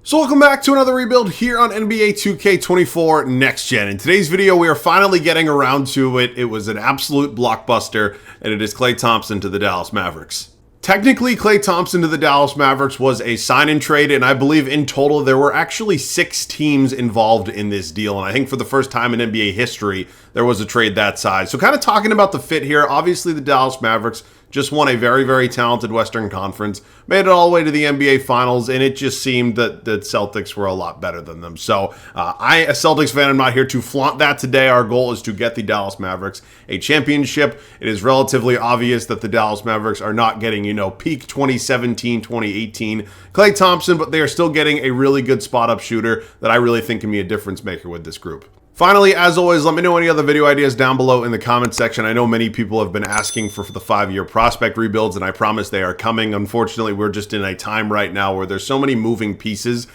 So welcome back to another rebuild here on NBA 2K24 Next Gen. In today's video, we are finally getting around to it. It was an absolute blockbuster, and it is Klay Thompson to the Dallas Mavericks. Technically, Klay Thompson to the Dallas Mavericks was a sign-and trade, and I believe in total there were actually 6 teams involved in this deal. And I think for the first time in NBA history, there was a trade that size. So kind of talking about the fit here, obviously the Dallas Mavericks just won a very, very talented Western Conference, made it all the way to the NBA Finals, and it just seemed that the Celtics were a lot better than them. So a Celtics fan, I'm not here to flaunt that today. Our goal is to get the Dallas Mavericks a championship. It is relatively obvious that the Dallas Mavericks are not getting, peak 2017, 2018 Klay Thompson, but they are still getting a really good spot-up shooter that I really think can be a difference maker with this group. Finally, as always, let me know any other video ideas down below in the comment section. I know many people have been asking for the 5-year prospect rebuilds, and I promise they are coming. Unfortunately, we're just in a time right now where there's so many moving pieces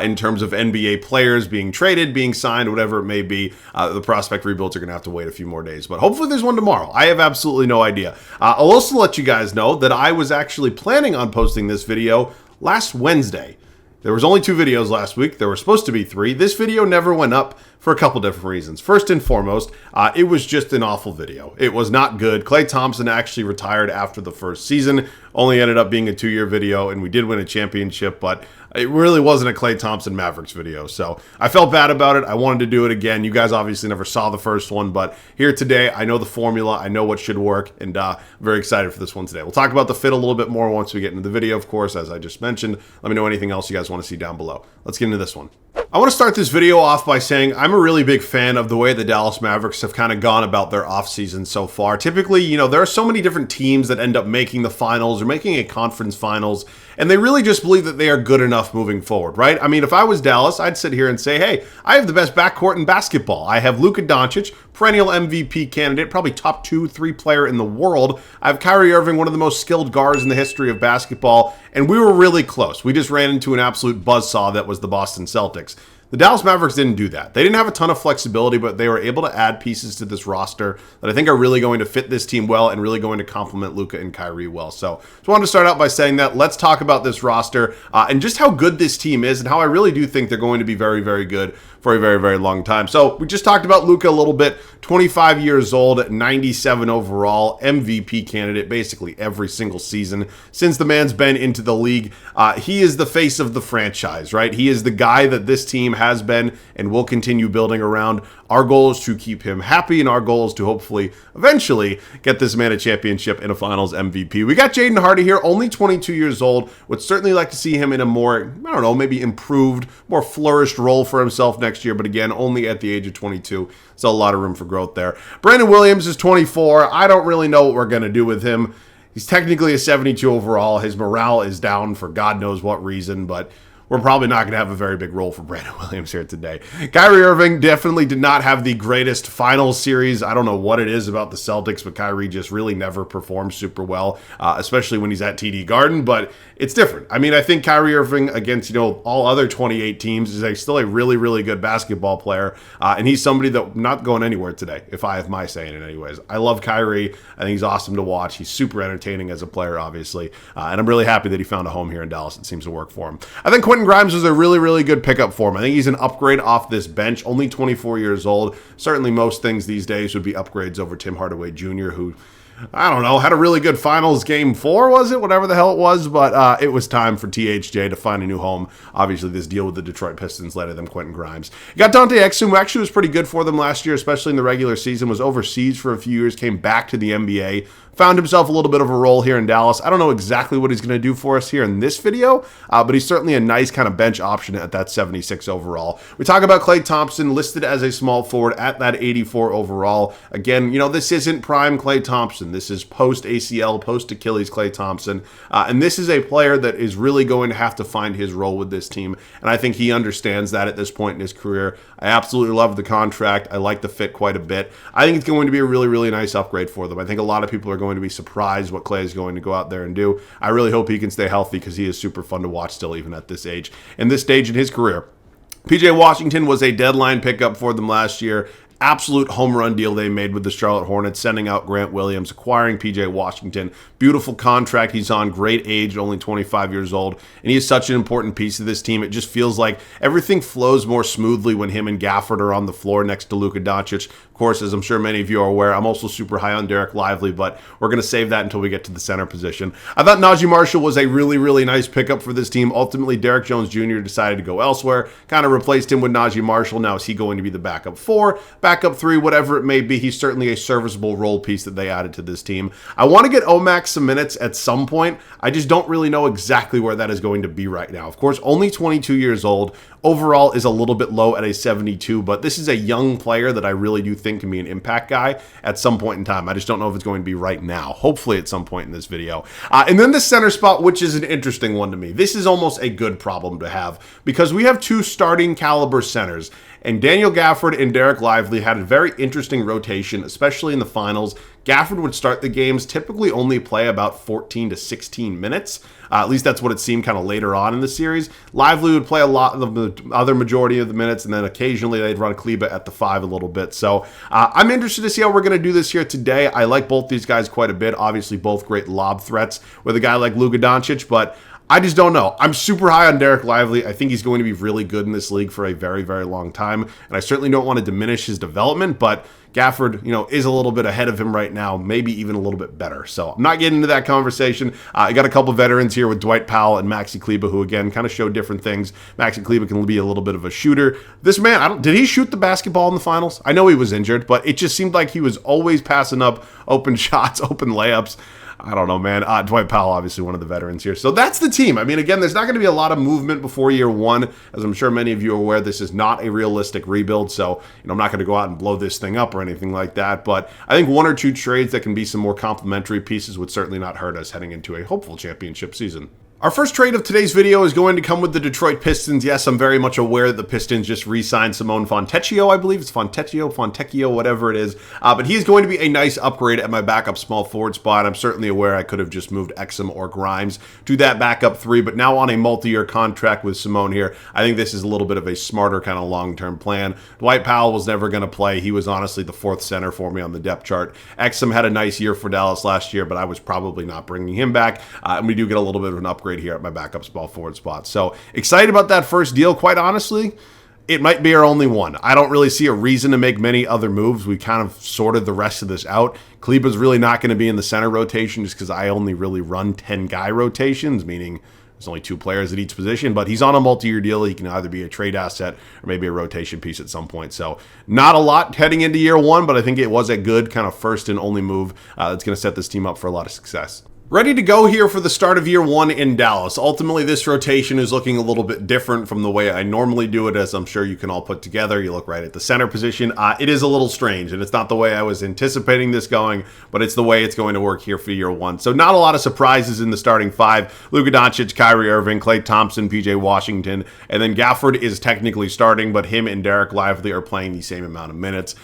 in terms of NBA players being traded, being signed, whatever it may be. The prospect rebuilds are going to have to wait a few more days, but hopefully there's one tomorrow. I have absolutely no idea. I'll also let you guys know that I was actually planning on posting this video last Wednesday. There was only 2 videos last week. There were supposed to be 3. This video never went up for a couple different reasons. First and foremost, it was just an awful video. It was not good. Klay Thompson actually retired after the first season. Only ended up being a 2-year video, and we did win a championship, but it really wasn't a Klay Thompson Mavericks video. So I felt bad about it. I wanted to do it again. You guys obviously never saw the first one, but here today, I know the formula. I know what should work, and I'm very excited for this one today. We'll talk about the fit a little bit more once we get into the video, of course, as I just mentioned. Let me know anything else you guys want to see down below. Let's get into this one. I want to start this video off by saying I'm a really big fan of the way the Dallas Mavericks have kind of gone about their offseason so far. Typically, there are so many different teams that end up making the finals or making a conference finals, and they really just believe that they are good enough moving forward, right? I mean, if I was Dallas, I'd sit here and say, hey, I have the best backcourt in basketball. I have Luka Doncic, perennial MVP candidate, probably top 2-3 player in the world. I have Kyrie Irving, one of the most skilled guards in the history of basketball, and we were really close. We just ran into an absolute buzzsaw that was the Boston Celtics. The Dallas Mavericks didn't do that. They didn't have a ton of flexibility, but they were able to add pieces to this roster that I think are really going to fit this team well and really going to complement Luka and Kyrie well. So just wanted to start out by saying that. Let's talk about this roster and just how good this team is and how I really do think they're going to be very, very good for a very, very long time. So we just talked about Luka a little bit. 25 years old, 97 overall, MVP candidate basically every single season since the man's been into the league. He is the face of the franchise, right? He is the guy that this team has been and will continue building around. Our goal is to keep him happy, and our goal is to hopefully eventually get this man a championship and a finals MVP. We got Jaden Hardy here, only 22 years old. Would certainly like to see him in a more, maybe improved, more flourished role for himself next year, but again, only at the age of 22. So a lot of room for growth there. Brandon Williams is 24. I don't really know what we're going to do with him. He's technically a 72 overall. His morale is down for God knows what reason, but we're probably not going to have a very big role for Brandon Williams here today. Kyrie Irving definitely did not have the greatest finals series. I don't know what it is about the Celtics, but Kyrie just really never performs super well, especially when he's at TD Garden, but it's different. I mean, I think Kyrie Irving against, all other 28 teams is still a really, really good basketball player, and he's somebody that not going anywhere today, if I have my say in it anyways. I love Kyrie. I think he's awesome to watch. He's super entertaining as a player, obviously, and I'm really happy that he found a home here in Dallas. It seems to work for him. I think Quentin Grimes was a really, really good pickup for him. I think he's an upgrade off this bench, only 24 years old. Certainly most things these days would be upgrades over Tim Hardaway Jr., who, I don't know, had a really good finals game 4, was it? Whatever the hell it was, but it was time for THJ to find a new home. Obviously, this deal with the Detroit Pistons led to them Quentin Grimes. You got Dante Exum, who actually was pretty good for them last year, especially in the regular season, was overseas for a few years, came back to the NBA, found himself a little bit of a role here in Dallas. I don't know exactly what he's going to do for us here in this video, but he's certainly a nice kind of bench option at that 76 overall. We talk about Klay Thompson, listed as a small forward at that 84 overall. Again, this isn't prime Klay Thompson. This is post-ACL, post-Achilles Klay Thompson, and this is a player that is really going to have to find his role with this team, and I think he understands that at this point in his career. I absolutely love the contract. I like the fit quite a bit. I think it's going to be a really, really nice upgrade for them. I think a lot of people are going to be surprised what Klay is going to go out there and do. I really hope he can stay healthy because he is super fun to watch still, even at this age. In this stage in his career, PJ Washington was a deadline pickup for them last year. absolute home run deal they made with the Charlotte Hornets, sending out Grant Williams, acquiring PJ Washington. Beautiful contract he's on, great age, only 25 years old, and he is such an important piece of this team. It just feels like everything flows more smoothly when him and Gafford are on the floor next to Luka Doncic. Of course, as I'm sure many of you are aware, I'm also super high on Derek Lively, but we're going to save that until we get to the center position. I thought Najee Marshall was a really, really nice pickup for this team. Ultimately, Derek Jones Jr. decided to go elsewhere, kind of replaced him with Najee Marshall. Now, is he going to be the backup 4, backup 3, whatever it may be? He's certainly a serviceable role piece that they added to this team. I want to get Omax some minutes at some point. I just don't really know exactly where that is going to be right now. Of course, only 22 years old. Overall is a little bit low at a 72, but this is a young player that I really do think can be an impact guy at some point in time. I just don't know if it's going to be right now. Hopefully at some point in this video. And then the center spot, which is an interesting one to me. This is almost a good problem to have because we have 2 starting caliber centers. And Daniel Gafford and Derek Lively had a very interesting rotation, especially in the finals. Gafford would start the games, typically only play about 14 to 16 minutes. At least that's what it seemed kind of later on in the series. Lively would play a lot of the other majority of the minutes, and then occasionally they'd run Kleba at the 5 a little bit. So I'm interested to see how we're going to do this here today. I like both these guys quite a bit. Obviously, both great lob threats with a guy like Luka Doncic, but I just don't know. I'm super high on Derek Lively. I think he's going to be really good in this league for a very, very long time. And I certainly don't want to diminish his development, but Gafford, is a little bit ahead of him right now, maybe even a little bit better. So I'm not getting into that conversation. I got a couple veterans here with Dwight Powell and Maxi Kleba, who again kind of show different things. Maxi Kleba can be a little bit of a shooter. This man, did he shoot the basketball in the finals? I know he was injured, but it just seemed like he was always passing up open shots, open layups. I don't know, man. Dwight Powell, obviously one of the veterans here. So that's the team. I mean, again, there's not going to be a lot of movement before year 1. As I'm sure many of you are aware, this is not a realistic rebuild. So, I'm not going to go out and blow this thing up or anything like that. But I think 1 or 2 trades that can be some more complementary pieces would certainly not hurt us heading into a hopeful championship season. Our first trade of today's video is going to come with the Detroit Pistons. Yes, I'm very much aware that the Pistons just re-signed Simone Fontecchio, I believe. It's Fontecchio, whatever it is. But he is going to be a nice upgrade at my backup small forward spot. I'm certainly aware I could have just moved Exum or Grimes to that backup 3, but now on a multi-year contract with Simone here, I think this is a little bit of a smarter kind of long-term plan. Dwight Powell was never going to play. He was honestly the 4th center for me on the depth chart. Exum had a nice year for Dallas last year, but I was probably not bringing him back. And we do get a little bit of an upgrade here at my backup small forward spot. So excited about that first deal. Quite honestly, it might be our only one. I don't really see a reason to make many other moves. We kind of sorted the rest of this out. Kleba's really not going to be in the center rotation just because I only really run 10 guy rotations, meaning there's only 2 players at each position, but he's on a multi-year deal. He can either be a trade asset or maybe a rotation piece at some point. So not a lot heading into year 1, but I think it was a good kind of first and only move that's going to set this team up for a lot of success. Ready to go here for the start of year 1 in Dallas. Ultimately, this rotation is looking a little bit different from the way I normally do it, as I'm sure you can all put together. You look right at the center position. It is a little strange, and it's not the way I was anticipating this going, but it's the way it's going to work here for year 1. So not a lot of surprises in the starting 5. Luka Doncic, Kyrie Irving, Klay Thompson, PJ Washington, and then Gafford is technically starting, but him and Derek Lively are playing the same amount of minutes.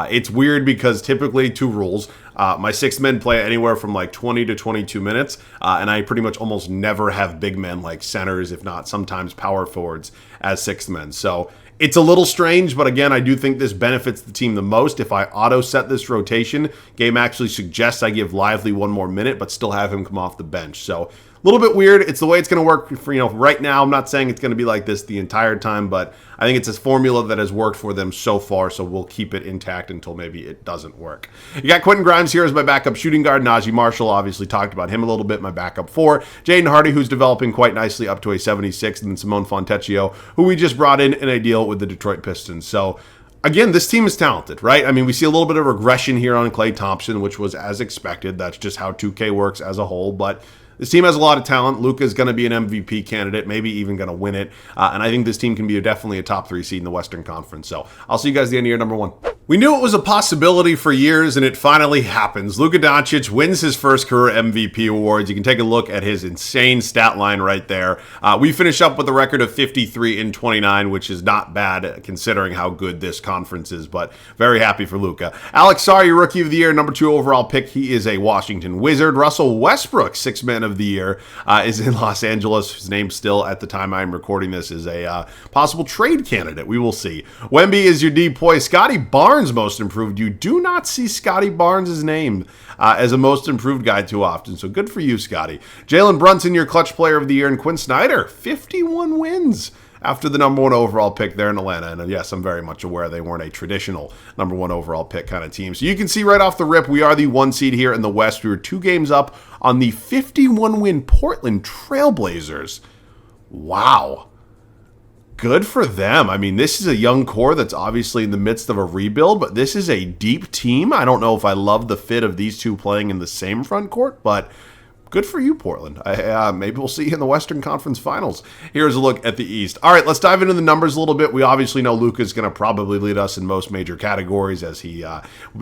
It's weird because typically 2 rules. My 6th men play anywhere from like 20 to 22 minutes, and I pretty much almost never have big men like centers, if not sometimes power forwards, as 6th men. So it's a little strange, but again, I do think this benefits the team the most. If I auto-set this rotation, game actually suggests I give Lively 1 more minute, but still have him come off the bench. So a little bit weird. It's the way it's going to work for, right now. I'm not saying it's going to be like this the entire time, but I think it's a formula that has worked for them so far, so we'll keep it intact until maybe it doesn't work. You got Quentin Grimes here as my backup shooting guard. Najee Marshall, obviously talked about him a little bit, my backup 4. Jaden Hardy, who's developing quite nicely up to a 76, and then Simone Fontecchio, who we just brought in a deal with the Detroit Pistons. So again, this team is talented, right? I mean, we see a little bit of regression here on Klay Thompson, which was as expected. That's just how 2K works as a whole, but this team has a lot of talent. Luka's going to be an MVP candidate, maybe even going to win it. And I think this team can be definitely a top 3 seed in the Western Conference. So I'll see you guys at the end of year number 1. We knew it was a possibility for years, and it finally happens. Luka Doncic wins his first career MVP awards. You can take a look at his insane stat line right there. We finish up with a record of 53 in 29, which is not bad considering how good this conference is, but very happy for Luka. Alex Sarri, Rookie of the Year, number 2 overall pick. He is a Washington Wizard. Russell Westbrook, 6th Man of the Year, is in Los Angeles. His name still, at the time I'm recording this, is a possible trade candidate. We will see. Wemby is your D-Boy. Scotty Barnes Barnes most improved. You do not see Scotty Barnes' name as a most improved guy too often, so good for you, Scotty. Jalen Brunson, your clutch player of the year, and Quinn Snyder, 51 wins after the number 1 overall pick there in Atlanta. And yes, I'm very much aware they weren't a traditional number 1 overall pick kind of team. So you can see right off the rip, we are the 1 seed here in the West. We were 2 games up on the 51-win Portland Trailblazers. Wow. Good for them. I mean, this is a young core that's obviously in the midst of a rebuild, but this is a deep team. I don't know if I love the fit of these two playing in the same front court, but good for you, Portland. Maybe we'll see you in the Western Conference Finals. Here's a look at the East. All right, let's dive into the numbers a little bit. We obviously know Luka's going to probably lead us in most major categories as he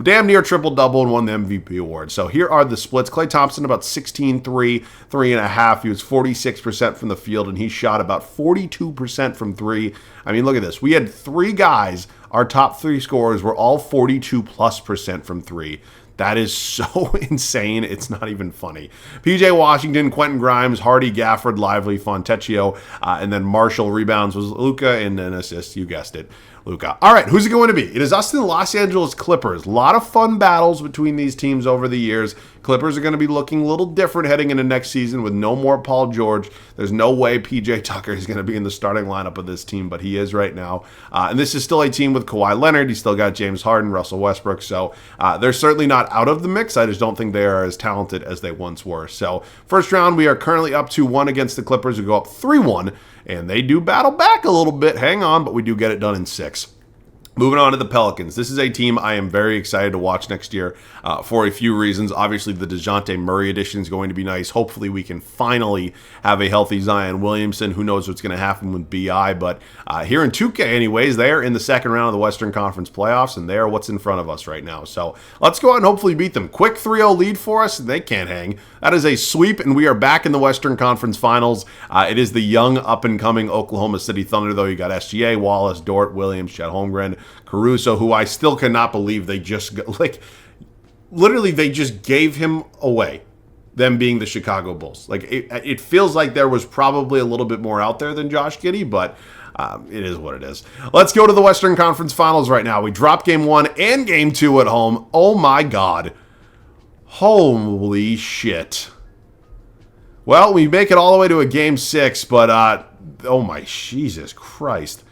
damn near triple-double and won the MVP award. So here are the splits. Klay Thompson about 16-3, 3.5. He was 46% from the field, and he shot about 42% from 3. I mean, look at this. We had 3 guys. Our top 3 scorers were all 42+% from 3. That is so insane, it's not even funny. PJ Washington, Quentin Grimes, Hardy, Gafford, Lively, Fontecchio, and then Marshall. Rebounds was Luka, and then assists, you guessed it, Luka. All right, who's it going to be? It is us and the Los Angeles Clippers. A lot of fun battles between these teams over the years. Clippers are going to be looking a little different heading into next season with no more Paul George. There's no way PJ Tucker is going to be in the starting lineup of this team, but he is right now. And this is still a team with Kawhi Leonard. He's still got James Harden, Russell Westbrook. So they're certainly not out of the mix. I just don't think they are as talented as they once were. So first round, we are currently up 2-1 against the Clippers, who go up 3-1. And they do battle back a little bit. Hang on, but we do get it done in 6. Moving on to the Pelicans. This is a team I am very excited to watch next year for a few reasons. Obviously, the DeJounte Murray addition is going to be nice. Hopefully, we can finally have a healthy Zion Williamson. Who knows what's going to happen with BI, but here in 2K anyways, they are in the second round of the Western Conference playoffs, and they are what's in front of us right now. So let's go out and hopefully beat them. Quick 3-0 lead for us. They can't hang. That is a sweep, and we are back in the Western Conference Finals. It is the young, up-and-coming Oklahoma City Thunder, though. You got SGA, Wallace, Dort, Williams, Chet Holmgren, Caruso, who I still cannot believe they just, literally they just gave him away, them being the Chicago Bulls. It feels like there was probably a little bit more out there than Josh Giddey, but it is what it is. Let's go to the Western Conference Finals right now. We dropped Game 1 and Game 2 at home. Oh my God. Holy shit. Well, we make it all the way to a Game 6, but, oh my Jesus Christ.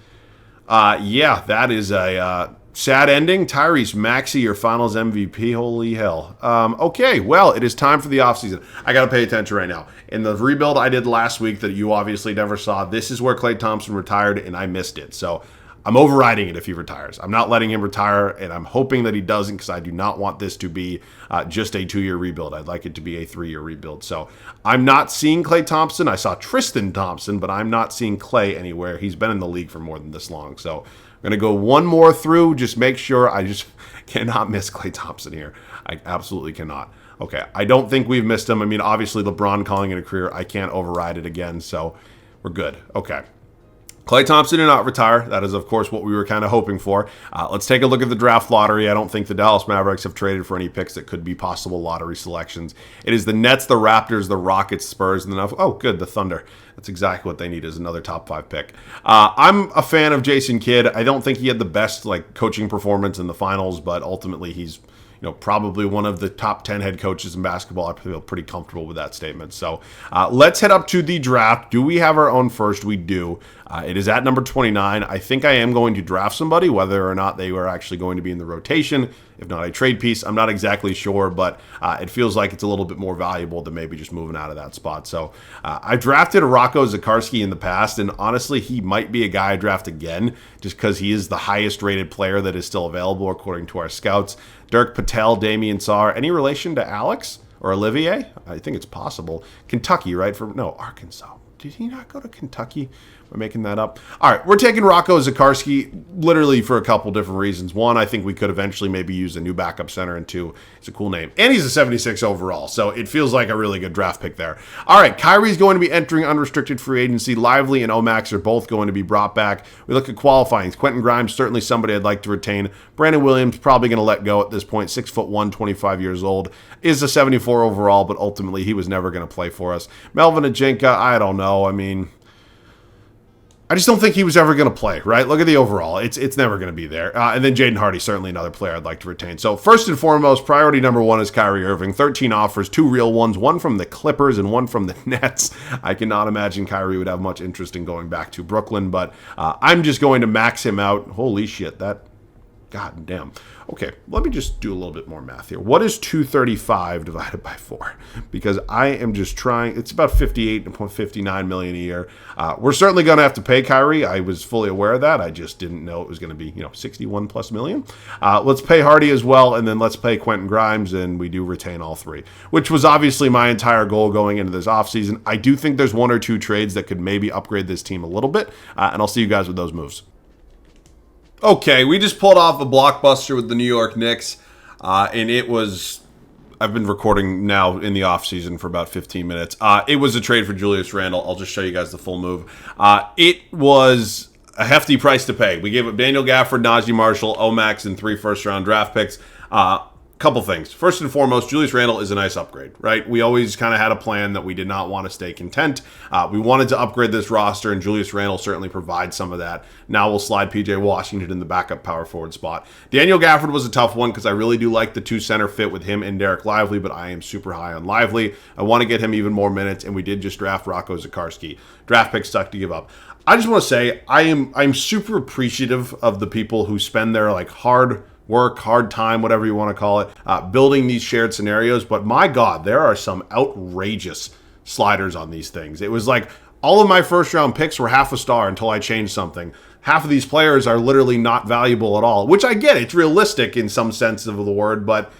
Yeah, that is a sad ending. Tyrese Maxey, your finals MVP. Holy hell. Okay, well, it is time for the offseason. I got to pay attention right now. In the rebuild I did last week that you obviously never saw, this is where Klay Thompson retired, and I missed it. So I'm overriding it if he retires. I'm not letting him retire, and I'm hoping that he doesn't because I do not want this to be just a 2-year rebuild. I'd like it to be a 3-year rebuild. So I'm not seeing Klay Thompson. I saw Tristan Thompson, but I'm not seeing Klay anywhere. He's been in the league for more than this long. So I'm going to go one more through, just make sure. I just cannot miss Klay Thompson here. I absolutely cannot. Okay, I don't think we've missed him. I mean, obviously LeBron calling it a career. I can't override it again, so we're good. Okay. Klay Thompson did not retire. That is, of course, what we were kind of hoping for. Let's take a look at the draft lottery. I don't think the Dallas Mavericks have traded for any picks that could be possible lottery selections. It is the Nets, the Raptors, the Rockets, Spurs, and then, oh, good, the Thunder. That's exactly what they need is another top 5 pick. I'm a fan of Jason Kidd. I don't think he had the best coaching performance in the finals, but ultimately he's probably one of the top 10 head coaches in basketball. I feel pretty comfortable with that statement. So let's head up to the draft. Do we have our own first? We do. It is at number 29. I think I am going to draft somebody, whether or not they are actually going to be in the rotation. If not a trade piece, I'm not exactly sure, but it feels like it's a little bit more valuable than maybe just moving out of that spot. So I've drafted Rocco Zikarsky in the past, and honestly, he might be a guy I draft again just because he is the highest rated player that is still available according to our scouts. Dirk Patel, Damian Saar, any relation to Alex or Olivier? I think it's possible. Kentucky, right? No, Arkansas. Did he not go to Kentucky? Am I making that up? All right, we're taking Rocco Zikarsky literally for a couple different reasons. One, I think we could eventually maybe use a new backup center, and 2, it's a cool name. And he's a 76 overall, so it feels like a really good draft pick there. All right, Kyrie's going to be entering unrestricted free agency. Lively and Omax are both going to be brought back. We look at qualifying. Quentin Grimes, certainly somebody I'd like to retain. Brandon Williams, probably going to let go at this point. 6'1", 25 years old. Is a 74 overall, but ultimately he was never going to play for us. Melvin Ajinka, I don't know. I mean, I just don't think he was ever going to play, right? Look at the overall. It's never going to be there. And then Jaden Hardy, certainly another player I'd like to retain. So first and foremost, priority number one is Kyrie Irving. 13 offers, 2 real ones, one from the Clippers and one from the Nets. I cannot imagine Kyrie would have much interest in going back to Brooklyn, but I'm just going to max him out. Holy shit, that... God damn. Okay, let me just do a little bit more math here. What is 235 divided by 4? Because I am just trying. It's about 58.59 million a year. We're certainly going to have to pay Kyrie. I was fully aware of that. I just didn't know it was going to be, 61 plus million. Let's pay Hardy as well, and then let's pay Quentin Grimes, and we do retain all 3, which was obviously my entire goal going into this offseason. I do think there's 1 or 2 trades that could maybe upgrade this team a little bit, and I'll see you guys with those moves. Okay, we just pulled off a blockbuster with the New York Knicks, and it was... I've been recording now in the offseason for about 15 minutes. It was a trade for Julius Randle. I'll just show you guys the full move. It was a hefty price to pay. We gave up Daniel Gafford, Najee Marshall, Omax, and 3 first-round draft picks. Couple things. First and foremost, Julius Randle is a nice upgrade, right? We always kind of had a plan that we did not want to stay content. We wanted to upgrade this roster, and Julius Randle certainly provides some of that. Now we'll slide PJ Washington in the backup power forward spot. Daniel Gafford was a tough one because I really do like the 2 center fit with him and Derek Lively, but I am super high on Lively. I want to get him even more minutes, and we did just draft Rocco Zikarsky. Draft pick sucked to give up. I just want to say I'm super appreciative of the people who spend their hard work, hard time, whatever you want to call it, building these shared scenarios. But my God, there are some outrageous sliders on these things. It was like all of my first round picks were half a star until I changed something. Half of these players are literally not valuable at all, which I get. It's realistic in some sense of the word, but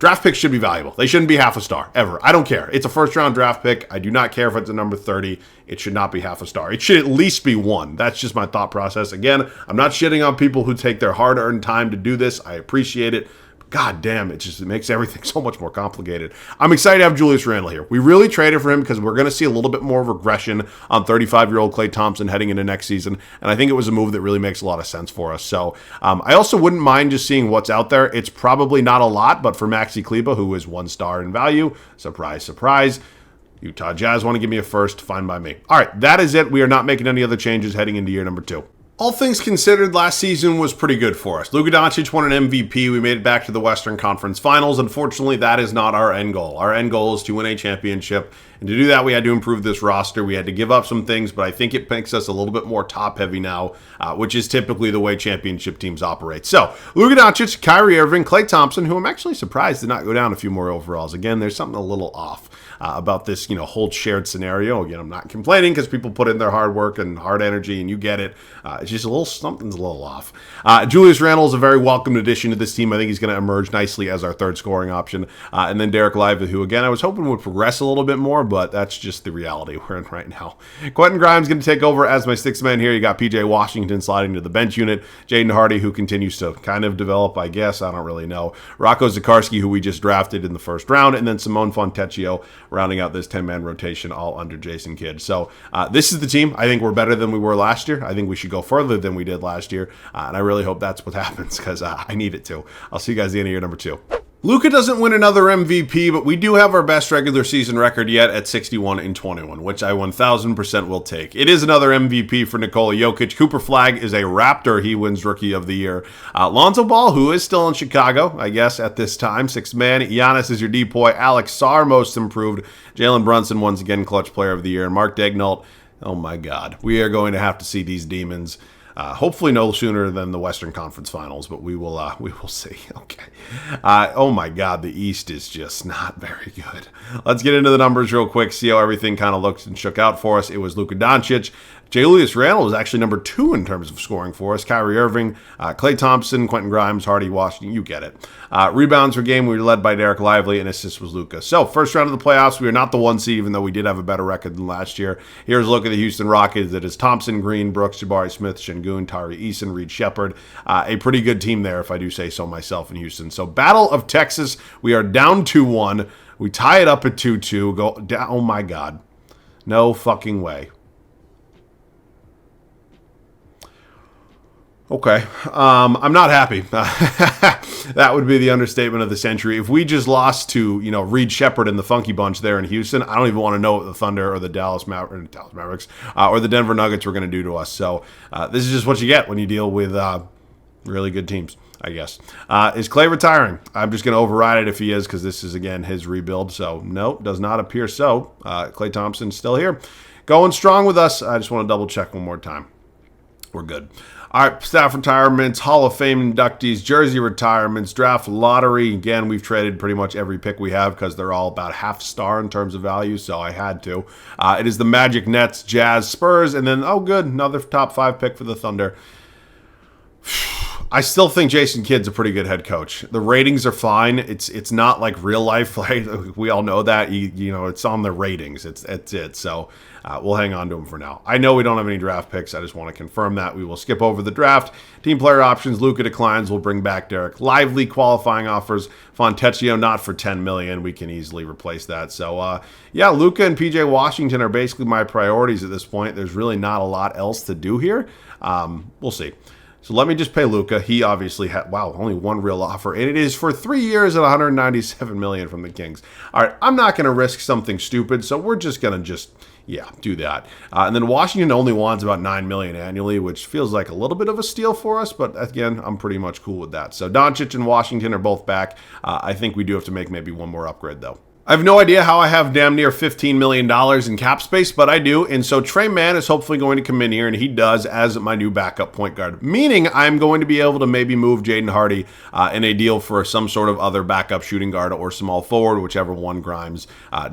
draft picks should be valuable. They shouldn't be half a star, ever. I don't care. It's a first-round draft pick. I do not care if it's a number 30. It should not be half a star. It should at least be 1. That's just my thought process. Again, I'm not shitting on people who take their hard-earned time to do this. I appreciate it. God damn, it makes everything so much more complicated. I'm excited to have Julius Randle here. We really traded for him because we're going to see a little bit more regression on 35-year-old Klay Thompson heading into next season, and I think it was a move that really makes a lot of sense for us. So I also wouldn't mind just seeing what's out there. It's probably not a lot, but for Maxi Kleber, who is 1 star in value, surprise, surprise, Utah Jazz want to give me a first, fine by me. All right, that is it. We are not making any other changes heading into year number 2. All things considered, last season was pretty good for us. Luka Doncic won an MVP. We made it back to the Western Conference Finals. Unfortunately, that is not our end goal. Our end goal is to win a championship. And to do that, we had to improve this roster. We had to give up some things, but I think it makes us a little bit more top-heavy now, which is typically the way championship teams operate. So, Luka Doncic, Kyrie Irving, Klay Thompson, who I'm actually surprised did not go down a few more overalls. Again, there's something a little off about this, whole shared scenario. Again, I'm not complaining because people put in their hard work and hard energy, and you get it. It's just something's a little off. Julius Randle is a very welcome addition to this team. I think he's going to emerge nicely as our 3rd scoring option. And then Derek Lively, who, again, I was hoping would progress a little bit more, but that's just the reality we're in right now. Quentin Grimes going to take over as my 6th man here. You got PJ Washington sliding to the bench unit. Jaden Hardy, who continues to kind of develop, I guess. I don't really know. Rocco Zikarsky, who we just drafted in the 1st round. And then Simone Fontecchio rounding out this 10-man rotation, all under Jason Kidd. So this is the team. I think we're better than we were last year. I think we should go further than we did last year. And I really hope that's what happens because I need it to. I'll see you guys at the end of year number 2. Luka doesn't win another MVP, but we do have our best regular season record yet at 61-21, which I 1,000% will take. It is another MVP for Nikola Jokic. Cooper Flagg is a Raptor. He wins Rookie of the Year. Lonzo Ball, who is still in Chicago, I guess, at this time, 6th man. Giannis is your depoy. Alex Sarr, most improved. Jalen Brunson, once again, Clutch Player of the Year. And Mark Daigneault, oh my God. We are going to have to see these demons. Hopefully no sooner than the Western Conference Finals, but we will see. Okay. Oh my God, the East is just not very good. Let's get into the numbers real quick, see how everything kind of looked and shook out for us. It was Luka Doncic. Julius Randle was actually number 2 in terms of scoring for us. Kyrie Irving, Klay Thompson, Quentin Grimes, Hardy, Washington, you get it. Rebounds per game, we were led by Derek Lively, and assists was Luka. So, first round of the playoffs, we are not the 1 seed, even though we did have a better record than last year. Here's a look at the Houston Rockets. It is Thompson, Green, Brooks, Jabari Smith, Şengün, Tari Eason, Reed Shepard. A pretty good team there, if I do say so myself, in Houston. So, Battle of Texas, we are down 2-1. We tie it up at 2-2. Go down. Oh, my God. No fucking way. Okay. I'm not happy. That would be the understatement of the century. If we just lost to, Reed Shepherd and the Funky Bunch there in Houston, I don't even want to know what the Thunder or the Dallas Mavericks or the Denver Nuggets were going to do to us. So this is just what you get when you deal with really good teams, I guess. Is Klay retiring? I'm just going to override it if he is, because this is, again, his rebuild. So, no, does not appear so. Klay Thompson's still here. Going strong with us. I just want to double check one more time. We're good. All right, staff retirements, Hall of Fame inductees, jersey retirements, draft lottery. Again, we've traded pretty much every pick we have because they're all about half star in terms of value, so I had to. It is the Magic, Nets, Jazz, Spurs, and then, oh good, another top 5 pick for the Thunder. I still think Jason Kidd's a pretty good head coach. The ratings are fine. It's not like real life. Like we all know that. It's on the ratings. It's it. So we'll hang on to him for now. I know we don't have any draft picks. I just want to confirm that. We will skip over the draft. Team player options. Luka declines. We'll bring back Derek Lively. Qualifying offers. Fontecchio not for $10 million. We can easily replace that. So Luka and PJ Washington are basically my priorities at this point. There's really not a lot else to do here. We'll see. So let me just pay Luka. He obviously had, only one real offer, and it is for 3 years at $197 million from the Kings. All right, I'm not going to risk something stupid, so we're just going to do that. And then Washington only wants about $9 million annually, which feels like a little bit of a steal for us, but again, I'm pretty much cool with that. So Doncic and Washington are both back. I think we do have to make maybe one more upgrade, though. I have no idea how I have damn near $15 million in cap space, but I do. And so Trey Mann is hopefully going to come in here, and he does, as my new backup point guard, meaning I'm going to be able to maybe move Jaden Hardy in a deal for some sort of other backup shooting guard or small forward, whichever one Grimes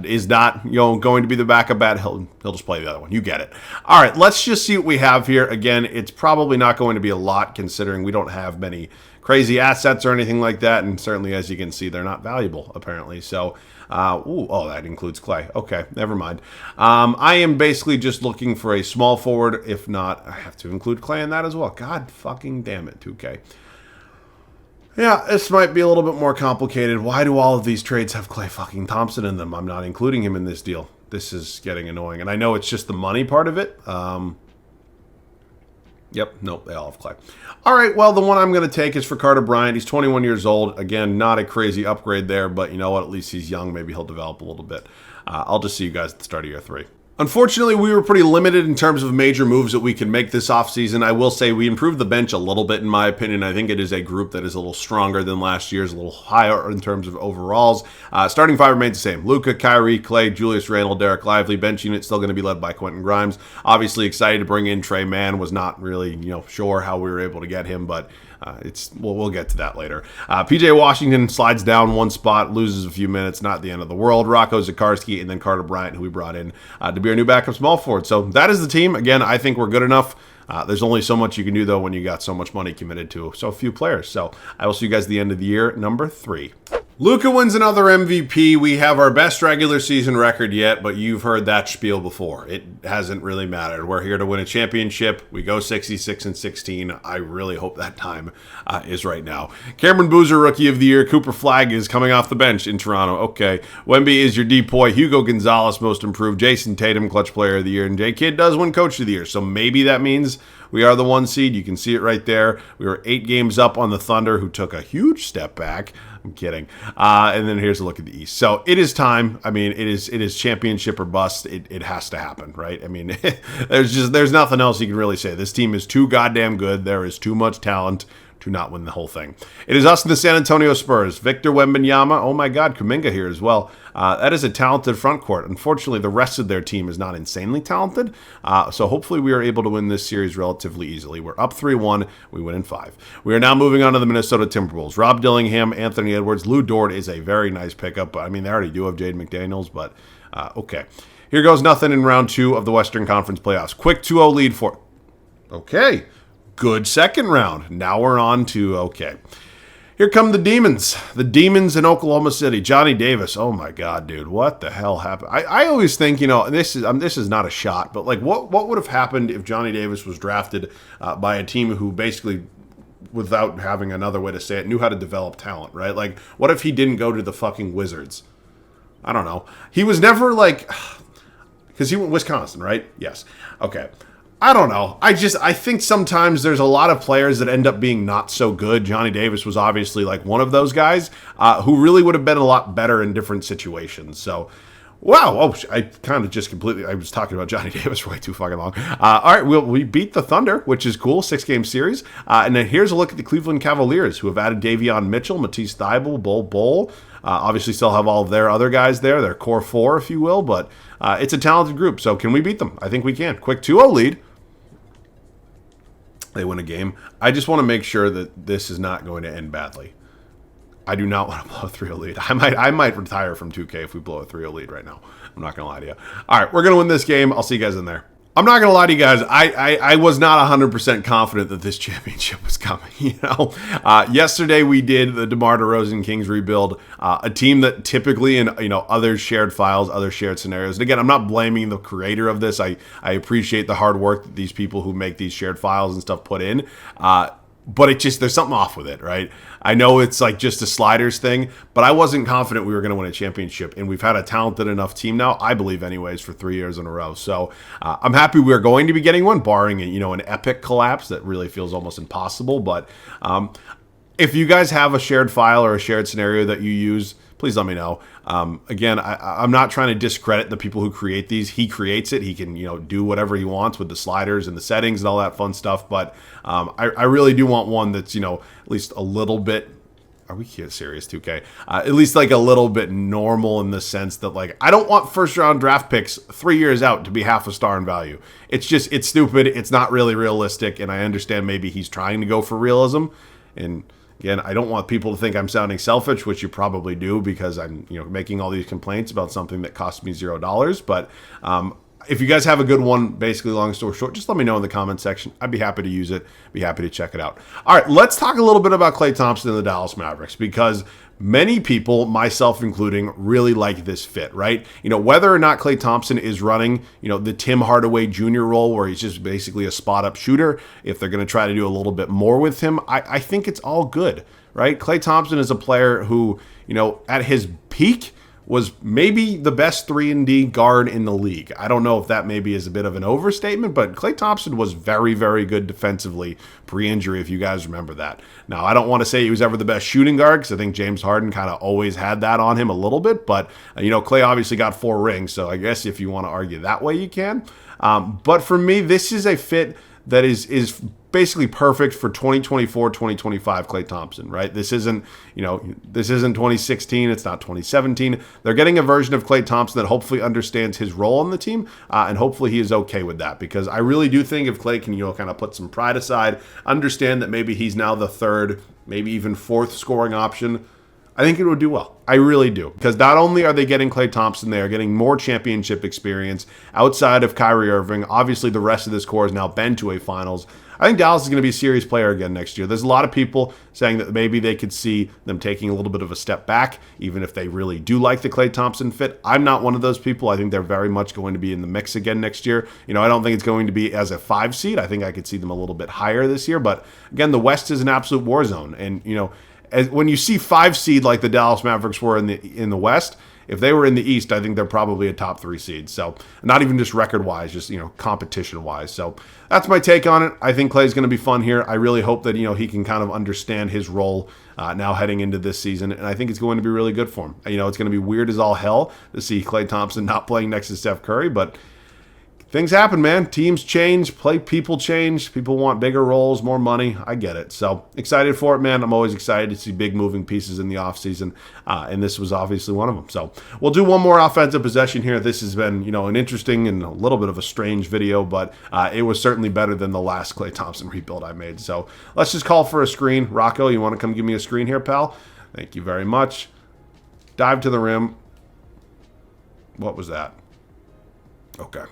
is not going to be the backup at. He'll just play the other one. You get it. All right, let's just see what we have here. Again, it's probably not going to be a lot considering we don't have many crazy assets or anything like that, and certainly, as you can see, they're not valuable, apparently. So, that includes Klay. Okay, never mind. I am basically just looking for a small forward. If not, I have to include Klay in that as well. God fucking damn it, 2K. Yeah, this might be a little bit more complicated. Why do all of these trades have Klay fucking Thompson in them? I'm not including him in this deal. This is getting annoying, and I know it's just the money part of it. Yep, nope, they all have Klay. All right, well, the one I'm going to take is for Carter Bryant. He's 21 years old. Again, not a crazy upgrade there, but you know what? At least he's young. Maybe he'll develop a little bit. I'll just see you guys at the start of year 3. Unfortunately, we were pretty limited in terms of major moves that we can make this offseason. I will say we improved the bench a little bit, in my opinion. I think it is a group that is a little stronger than last year's, a little higher in terms of overalls. Starting 5 remains the same. Luka, Kyrie, Klay, Julius Randle, Derek Lively. Bench unit still going to be led by Quentin Grimes. Obviously excited to bring in Trey Mann. Was not really sure how we were able to get him, but we'll get to that later. PJ Washington slides down one spot, loses a few minutes, not the end of the world. Rocco Zikarsky, and then Carter Bryant, who we brought in to be our new backup small forward. So that is the team. Again, I think we're good enough. There's only so much you can do, though, when you got so much money committed to so few players. So I will see you guys at the end of the year, number 3. Luka wins another MVP. We have our best regular season record yet, but you've heard that spiel before. It hasn't really mattered. We're here to win a championship. We go 66-16. I really hope that time is right now. Cameron Boozer, Rookie of the Year. Cooper Flagg is coming off the bench in Toronto. Okay. Wemby is your depoy. Hugo Gonzalez, Most Improved. Jason Tatum, Clutch Player of the Year. And J Kidd does win Coach of the Year. So maybe that means we are the 1 seed. You can see it right there. We were 8 games up on the Thunder, who took a huge step back. I'm kidding. And then here's a look at the East. So it is time. I mean, it is championship or bust. It has to happen, right? I mean, there's nothing else you can really say. This team is too goddamn good. There is too much talent to not win the whole thing. It is us and the San Antonio Spurs. Victor Wembanyama. Oh my God, Kuminga here as well. That is a talented front court. Unfortunately, the rest of their team is not insanely talented. So hopefully we are able to win this series relatively easily. We're up 3-1. We win in 5. We are now moving on to the Minnesota Timberwolves. Rob Dillingham, Anthony Edwards, Lou Dort is a very nice pickup. I mean, they already do have Jaden McDaniels, but okay. Here goes nothing in round 2 of the Western Conference playoffs. Quick 2-0 lead for... Okay. Good second round. Now we're on to, okay. Here come the Demons. The Demons in Oklahoma City. Johnny Davis. Oh my God, dude. What the hell happened? I always think, this is not a shot, but like what would have happened if Johnny Davis was drafted by a team who basically, without having another way to say it, knew how to develop talent, right? Like, what if he didn't go to the fucking Wizards? I don't know. He was never like, because he went Wisconsin, right? Yes. Okay. I don't know. I think sometimes there's a lot of players that end up being not so good. Johnny Davis was obviously like one of those guys who really would have been a lot better in different situations. So, wow. Oh, I kind of just completely, I was talking about Johnny Davis for way too fucking long. All right, we beat the Thunder, which is cool, 6-game series. And then here's a look at the Cleveland Cavaliers, who have added Davion Mitchell, Matisse Thybulle, Bol. Obviously still have all of their other guys there, their core four, if you will. But it's a talented group, so can we beat them? I think we can. Quick 2-0 lead. They win a game. I just want to make sure that this is not going to end badly. I do not want to blow a 3-0 lead. I might retire from 2K if we blow a 3-0 lead right now. I'm not going to lie to you. All right, we're going to win this game. I'll see you guys in there. I'm not going to lie to you guys. I was not 100% confident that this championship was coming. Yesterday we did the DeMar DeRozan Kings rebuild, a team that typically in other shared files, other shared scenarios. And again, I'm not blaming the creator of this. I appreciate the hard work that these people who make these shared files and stuff put in. But there's something off with it, right? I know it's like just a sliders thing, but I wasn't confident we were going to win a championship. And we've had a talented enough team now, I believe anyways, for 3 years in a row. So I'm happy we're going to be getting one, barring an epic collapse that really feels almost impossible. But if you guys have a shared file or a shared scenario that you use, please let me know. Again, I'm not trying to discredit the people who create these. He creates it. He can, do whatever he wants with the sliders and the settings and all that fun stuff. But I really do want one that's, at least a little bit. Are we serious, 2K? At least like a little bit normal in the sense that like I don't want first round draft picks 3 years out to be half a star in value. It's stupid. It's not really realistic. And I understand maybe he's trying to go for realism. And again, I don't want people to think I'm sounding selfish, which you probably do because I'm, making all these complaints about something that cost me $0. But if you guys have a good one, basically long story short, just let me know in the comment section. I'd be happy to use it, be happy to check it out. All right, let's talk a little bit about Klay Thompson and the Dallas Mavericks because many people, myself including, really like this fit, right? Whether or not Klay Thompson is running, the Tim Hardaway Jr. role where he's just basically a spot-up shooter, if they're going to try to do a little bit more with him, I think it's all good, right? Klay Thompson is a player who, at his peak, was maybe the best 3-and-D guard in the league. I don't know if that maybe is a bit of an overstatement, but Klay Thompson was very, very good defensively pre-injury, if you guys remember that. Now, I don't want to say he was ever the best shooting guard because I think James Harden kind of always had that on him a little bit, but, Klay obviously got 4 rings, so I guess if you want to argue that way, you can. But for me, this is a fit that is basically perfect for 2024, 2025 Klay Thompson, right? This isn't 2016. It's not 2017. They're getting a version of Klay Thompson that hopefully understands his role on the team, and hopefully he is okay with that because I really do think if Klay can, kind of put some pride aside, understand that maybe he's now the third, maybe even fourth scoring option, I think it would do well. I really do. Because not only are they getting Klay Thompson, they are getting more championship experience outside of Kyrie Irving. Obviously, the rest of this core has now been to a finals. I think Dallas is going to be a serious player again next year. There's a lot of people saying that maybe they could see them taking a little bit of a step back, even if they really do like the Klay Thompson fit. I'm not one of those people. I think they're very much going to be in the mix again next year. I don't think it's going to be as a 5 seed. I think I could see them a little bit higher this year. But again, the West is an absolute war zone. And, when you see 5 seed like the Dallas Mavericks were in the West, if they were in the East, I think they're probably a top 3 seed. So not even just record-wise, just, competition-wise. So that's my take on it. I think Klay's going to be fun here. I really hope that, he can kind of understand his role now heading into this season. And I think it's going to be really good for him. It's going to be weird as all hell to see Klay Thompson not playing next to Steph Curry, but things happen, man. Teams change, people change. People want bigger roles, more money. I get it. So excited for it, man. I'm always excited to see big moving pieces in the offseason, and this was obviously one of them. So we'll do one more offensive possession here. This has been, an interesting and a little bit of a strange video, but it was certainly better than the last Klay Thompson rebuild I made. So let's just call for a screen. Rocco, you want to come give me a screen here, pal? Thank you very much. Dive to the rim. What was that? Okay.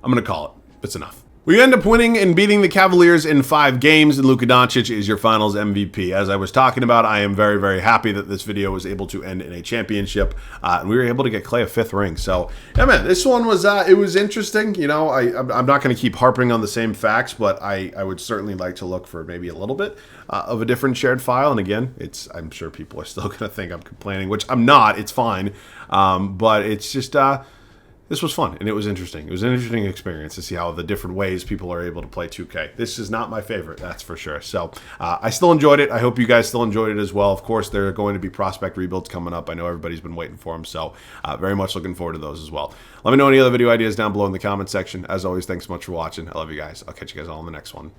I'm going to call it. It's enough. We end up winning and beating the Cavaliers in 5 games, and Luka Doncic is your finals MVP. As I was talking about, I am very, very happy that this video was able to end in a championship, and we were able to get Klay a 5th ring. So, yeah, man, this one was it was interesting. I'm not going to keep harping on the same facts, but I would certainly like to look for maybe a little bit of a different shared file. And again, I'm sure people are still going to think I'm complaining, which I'm not. It's fine, but it's just this was fun, and it was interesting. It was an interesting experience to see how the different ways people are able to play 2K. This is not my favorite, that's for sure. So I still enjoyed it. I hope you guys still enjoyed it as well. Of course, there are going to be prospect rebuilds coming up. I know everybody's been waiting for them, so very much looking forward to those as well. Let me know any other video ideas down below in the comment section. As always, thanks so much for watching. I love you guys. I'll catch you guys all in the next one.